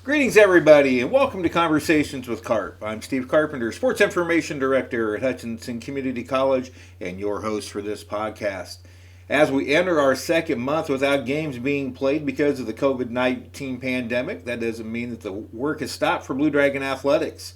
Greetings, everybody, and welcome to Conversations with Carp. I'm Steve Carpenter, Sports Information Director at Hutchinson Community College, and your host for this podcast. As we enter our second month without games being played because of the COVID-19 pandemic, that doesn't mean that the work has stopped for Blue Dragon Athletics.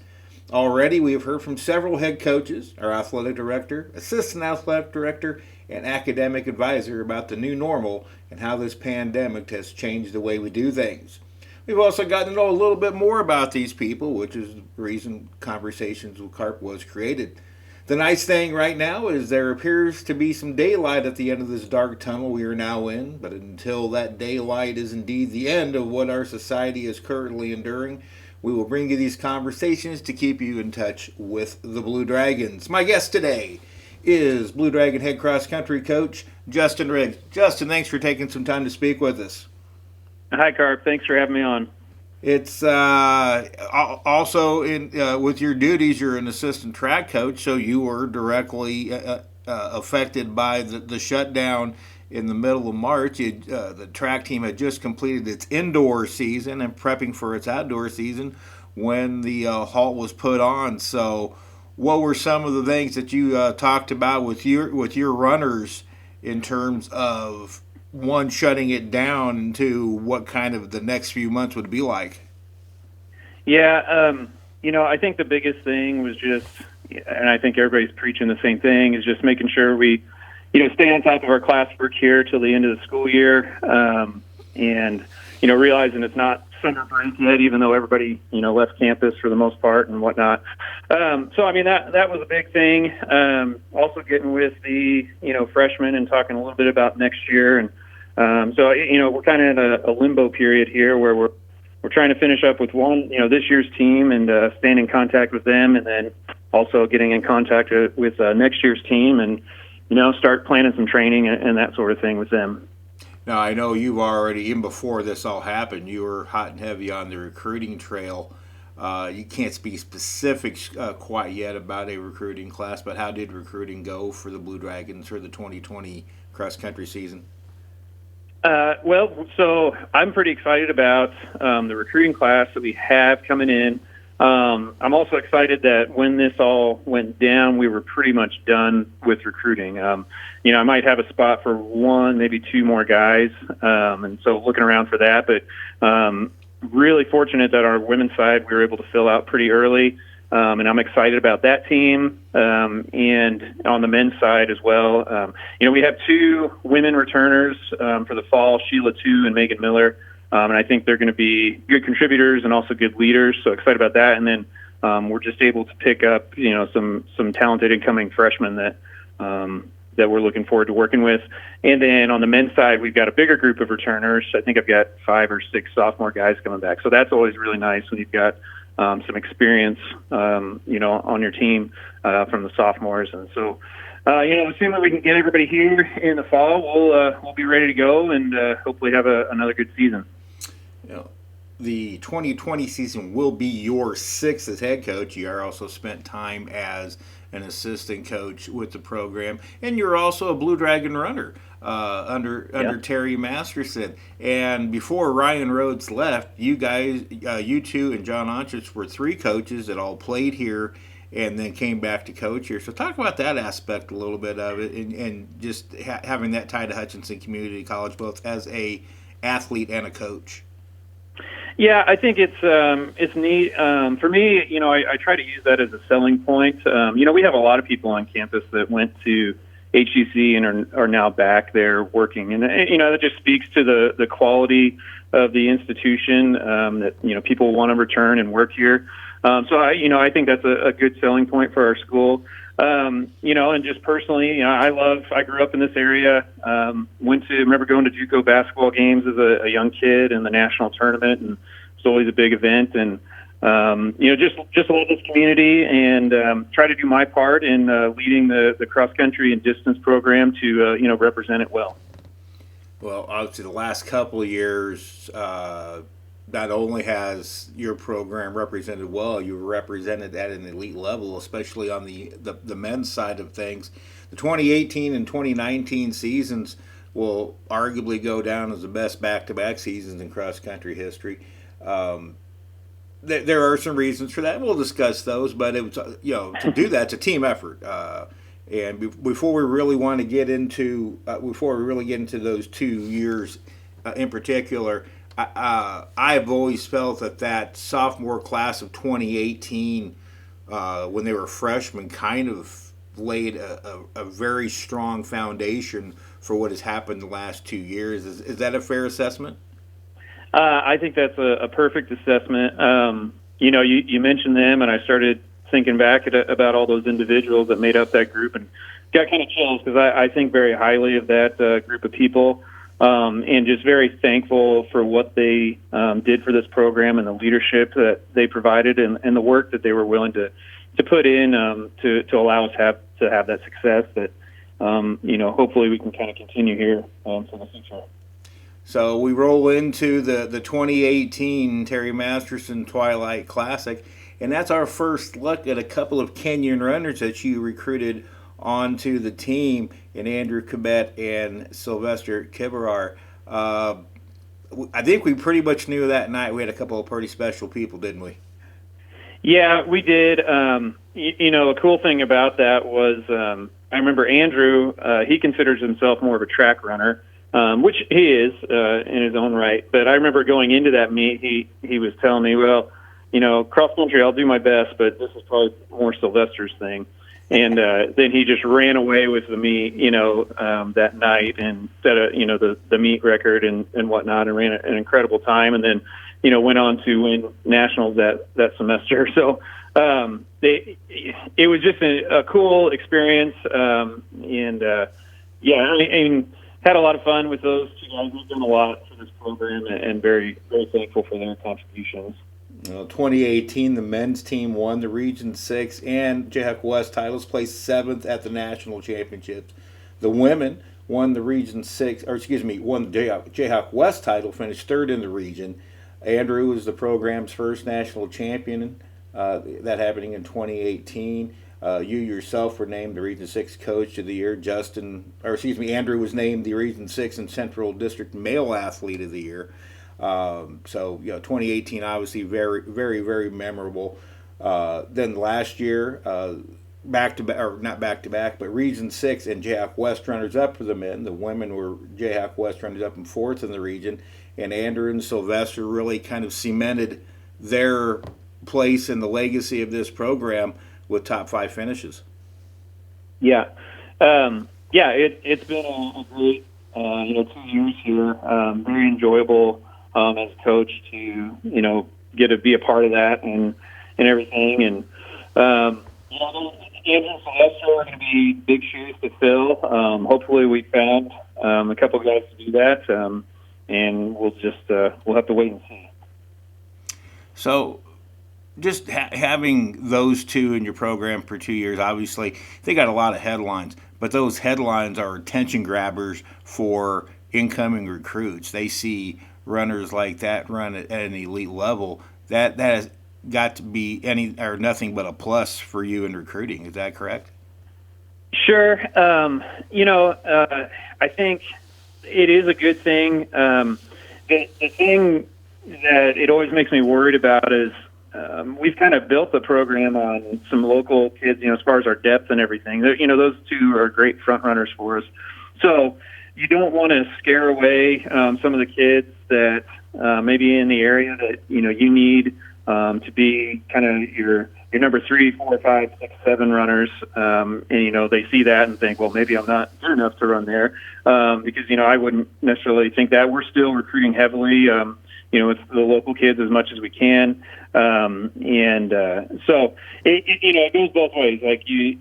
Already, we have heard from several head coaches, our athletic director, assistant athletic director, and academic advisor about the new normal and how this pandemic has changed the way we do things. We've also gotten to know a little bit more about these people, which is the reason Conversations with Carp was created. The nice thing right now is there appears to be some daylight at the end of this dark tunnel we are now in, but until that daylight is indeed the end of what our society is currently enduring, we will bring you these conversations to keep you in touch with the Blue Dragons. My guest today is Blue Dragon head cross country coach Justin Riggs. Justin, thanks for taking some time to speak with us. Hi, Carp. Thanks for having me on. It's also with your duties, you're an assistant track coach, so you were directly affected by the shutdown in the middle of March. The track team had just completed its indoor season and prepping for its outdoor season when the halt was put on. So what were some of the things that you talked about with your runners in terms of one, shutting it down, and two, what kind of the next few months would be like? Yeah, I think the biggest thing was just, and I think everybody's preaching the same thing, is just making sure we, stay on top of our classwork here till the end of the school year, and realizing it's not summer break yet, even though everybody, left campus for the most part and whatnot. That was a big thing. Also getting with the, freshmen and talking a little bit about next year. And we're kind of in a limbo period here where we're trying to finish up with this year's team and staying in contact with them, and then also getting in contact with next year's team and, start planning some training and that sort of thing with them. Now, I know you've already, even before this all happened, you were hot and heavy on the recruiting trail. You can't speak specifics quite yet about a recruiting class, but how did recruiting go for the Blue Dragons for the 2020 cross-country season? So I'm pretty excited about the recruiting class that we have coming in. I'm also excited that when this all went down, we were pretty much done with recruiting. I might have a spot for one, maybe two more guys, and so looking around for that. But really fortunate that our women's side we were able to fill out pretty early, and I'm excited about that team. And on the men's side as well, we have two women returners for the fall, Sheila Tu and Megan Miller. And I think they're going to be good contributors and also good leaders. So excited about that. And then we're just able to pick up, some talented incoming freshmen that we're looking forward to working with. And then on the men's side, we've got a bigger group of returners. I think I've got 5 or 6 sophomore guys coming back. So that's always really nice when you've got some experience, on your team from the sophomores. And so, assuming we can get everybody here in the fall, we'll be ready to go and hopefully have another good season. The 2020 season will be your 6th as head coach. You are also spent time as an assistant coach with the program, and you're also a Blue Dragon runner under Terry Masterson. And before Ryan Rhodes left, you guys, you two and John Onchitz were 3 coaches that all played here and then came back to coach here. So talk about that aspect a little bit of it, and just having that tie to Hutchinson Community College, both as a athlete and a coach. Yeah, I think it's neat. For me, I try to use that as a selling point. We have a lot of people on campus that went to HCC and are now back there working. And, that just speaks to the quality of the institution, that, people want to return and work here. So I think that's a good selling point for our school. And just personally, I grew up in this area, remember going to JUCO basketball games as a young kid in the national tournament, and it's always a big event. And, just love this community and try to do my part in leading the cross-country and distance program to, represent it well. Well, obviously the last couple of years, not only has your program represented well, you've represented at an elite level, especially on the men's side of things. The 2018 and 2019 seasons will arguably go down as the best back-to-back seasons in cross-country history. there are some reasons for that. We'll discuss those, but it was to do that, it's a team effort. And before we really want to get into those 2 years in particular, I've always felt that sophomore class of 2018, when they were freshmen, kind of laid a very strong foundation for what has happened the last 2 years. Is that a fair assessment? I think that's a perfect assessment. You mentioned them, and I started thinking back about all those individuals that made up that group, and got kind of chills because I think very highly of that group of people, and just very thankful for what they did for this program and the leadership that they provided and the work that they were willing to put in to allow us to have that success that hopefully we can kind of continue here for the future. So we roll into the 2018 Terry Masterson Twilight Classic, and that's our first look at a couple of Kenyan runners that you recruited onto the team, in Andrew Kibet and Sylvester Kibarar. I think we pretty much knew that night we had a couple of pretty special people, didn't we? Yeah, we did. The cool thing about that was I remember Andrew, he considers himself more of a track runner, which he is in his own right. But I remember going into that meet, he was telling me, well, cross country, I'll do my best, but this is probably more Sylvester's thing. And then he just ran away with the meet, that night, and set the meet record and whatnot, and ran an incredible time. And then, went on to win nationals that semester. So it was just a cool experience, and had a lot of fun with those two guys. We've done a lot for this program, and very, very thankful for their contributions. 2018, the men's team won the Region 6 and Jayhawk West titles, placed 7th at the national championships. The women won the Region 6, won the Jayhawk West title, finished 3rd in the region. Andrew was the program's first national champion, that happening in 2018. You yourself were named the Region 6 Coach of the Year. Andrew was named the Region 6 and Central District Male Athlete of the Year. 2018 obviously very, very, very memorable. Then last year, not back to back, but Region 6 and Jayhawk West runners up for the men. The women were Jayhawk West runners up and 4th in the region, and Andrew and Sylvester really kind of cemented their place in the legacy of this program with top 5 finishes. Yeah, it's been a great 2 years here. Very enjoyable. As a coach to, get to be a part of that and everything. And, Andrew and Sylvester are going to be big shoes to fill. Hopefully we found a couple of guys to do that. And we'll just, we'll have to wait and see. So just having those two in your program for 2 years, obviously they got a lot of headlines, but those headlines are attention grabbers for incoming recruits. They see runners like that run at an elite level. That has got to be nothing but a plus for you in recruiting. Is that correct? Sure. I think it is a good thing. The thing that it always makes me worried about is we've kind of built the program on some local kids, as far as our depth and everything. Those two are great front runners for us. So you don't want to scare away some of the kids that maybe in the area that you need to be kind of your number 3, 4, 5, 6, 7 runners, and they see that and think, well, maybe I'm not good enough to run there, because I wouldn't necessarily think that. We're still recruiting heavily, with the local kids as much as we can, so it goes both ways. Like you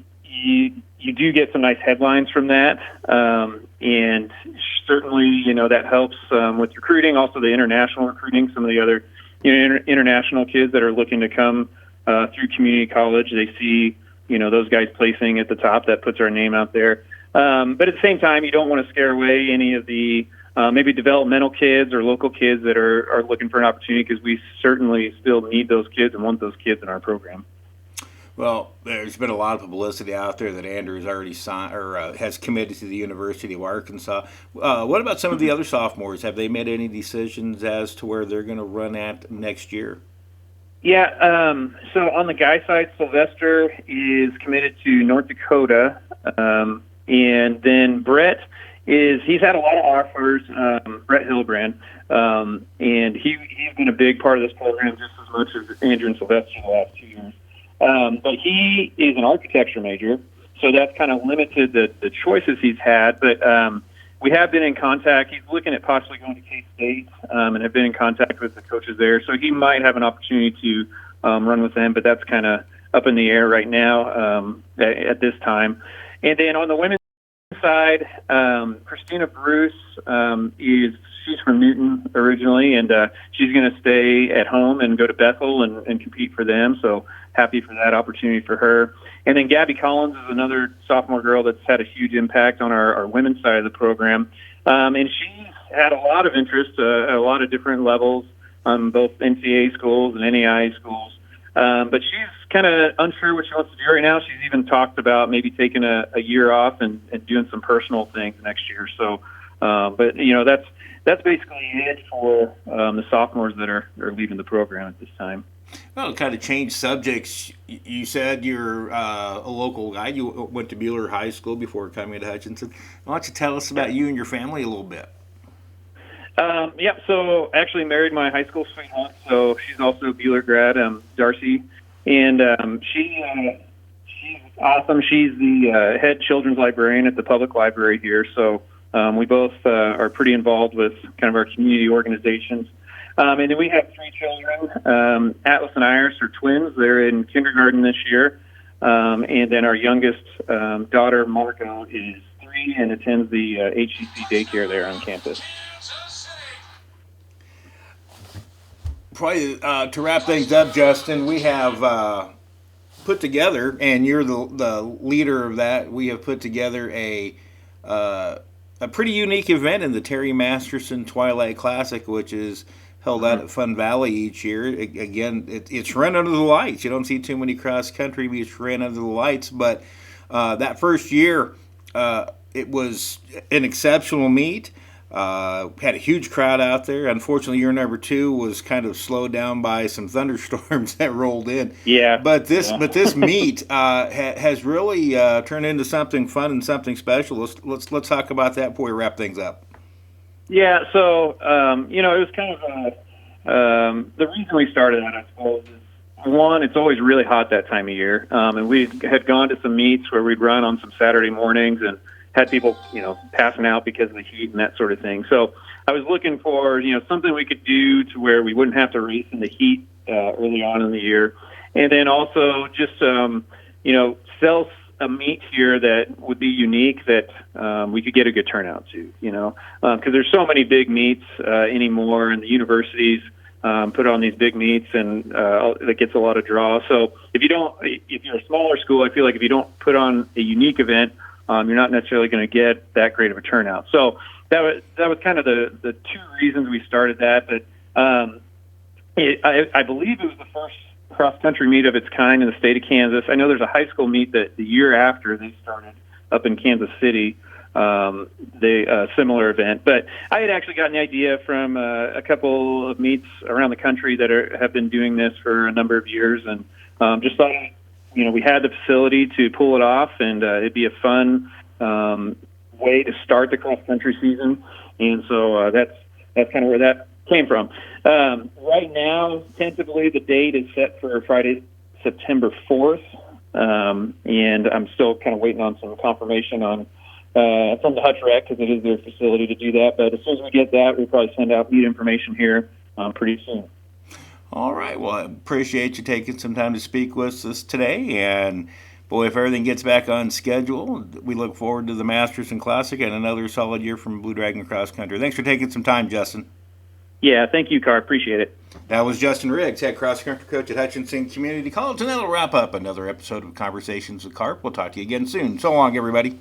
do get some nice headlines from that, and certainly, that helps with recruiting. Also, the international recruiting, some of the other international kids that are looking to come through community college, they see those guys placing at the top. That puts our name out there. But at the same time, you don't want to scare away any of the maybe developmental kids or local kids that are looking for an opportunity, because we certainly still need those kids and want those kids in our program. Well, there's been a lot of publicity out there that Andrew has already signed or has committed to the University of Arkansas. What about some of the other sophomores? Have they made any decisions as to where they're going to run at next year? Yeah, so on the guy side, Sylvester is committed to North Dakota, and then Brett he's had a lot of offers, Brett Hillebrand, and he's been a big part of this program just as much as Andrew and Sylvester the last 2 years. But he is an architecture major, so that's kind of limited the choices he's had, but we have been in contact. He's looking at possibly going to K-State, and have been in contact with the coaches there. So he might have an opportunity to run with them, but that's kind of up in the air right now at this time. And then on the women's side, Christina Bruce she's from Newton originally, and she's going to stay at home and go to Bethel and compete for them. So happy for that opportunity for her. And then Gabby Collins is another sophomore girl that's had a huge impact on our women's side of the program. And she's had a lot of interest at a lot of different levels, both NCAA schools and NAIA schools. But she's kind of unsure what she wants to do right now. She's even talked about maybe taking a year off and doing some personal things next year. So, but that's basically it for the sophomores that are leaving the program at this time. Well, kind of change subjects. You said you're a local guy. You went to Buehler High School before coming to Hutchinson. Why don't you tell us about you and your family a little bit? So actually married my high school sweetheart. So she's also a Buehler grad, Darcy, and she's awesome. She's the head children's librarian at the public library here. So we both are pretty involved with kind of our community organizations. And then we have 3 children. Atlas and Iris are twins. They're in kindergarten this year. And then our youngest daughter, Marco, is 3 and attends the HCC daycare there on campus. Probably to wrap things up, Justin, we have put together, and you're the leader of that, we have put together a pretty unique event in the Terry Masterson Twilight Classic, which is held out at Fun Valley each year. Again, it's run under the lights. You don't see too many cross-country meets ran under the lights, but that first year, it was an exceptional meet. Had a huge crowd out there. Unfortunately, year number 2 was kind of slowed down by some thunderstorms that rolled in. Yeah. But this meet has really turned into something fun and something special. Let's talk about that before we wrap things up. Yeah, so, it was kind of the reason we started that, I suppose, is, one, it's always really hot that time of year. And we had gone to some meets where we'd run on some Saturday mornings and had people, passing out because of the heat and that sort of thing. So I was looking for, something we could do to where we wouldn't have to race in the heat early on in the year. And then also just, sell a meet here that would be unique that we could get a good turnout to, because there's so many big meets anymore, and the universities put on these big meets, and that gets a lot of draw. So if you're a smaller school, I feel like if you don't put on a unique event, you're not necessarily going to get that great of a turnout. So that was kind of the 2 reasons we started that. But I believe it was the first cross-country meet of its kind in the state of Kansas. I know there's a high school meet that the year after they started up in Kansas City, similar event. But I had actually gotten the idea from a couple of meets around the country that have been doing this for a number of years, and just thought, we had the facility to pull it off, and it'd be a fun way to start the cross-country season. And so that's kind of where that came from. Right now, tentatively, the date is set for Friday, September 4th, and I'm still kind of waiting on some confirmation on from the Hutch Rec, because it is their facility to do that. But as soon as we get that, we'll probably send out meet information here pretty soon. All right. Well, I appreciate you taking some time to speak with us today. And, boy, if everything gets back on schedule, we look forward to the Masterson Classic and another solid year from Blue Dragon Cross Country. Thanks for taking some time, Justin. Yeah, thank you, Carp. Appreciate it. That was Justin Riggs, head cross country coach at Hutchinson Community College. And that'll wrap up another episode of Conversations with Carp. We'll talk to you again soon. So long, everybody.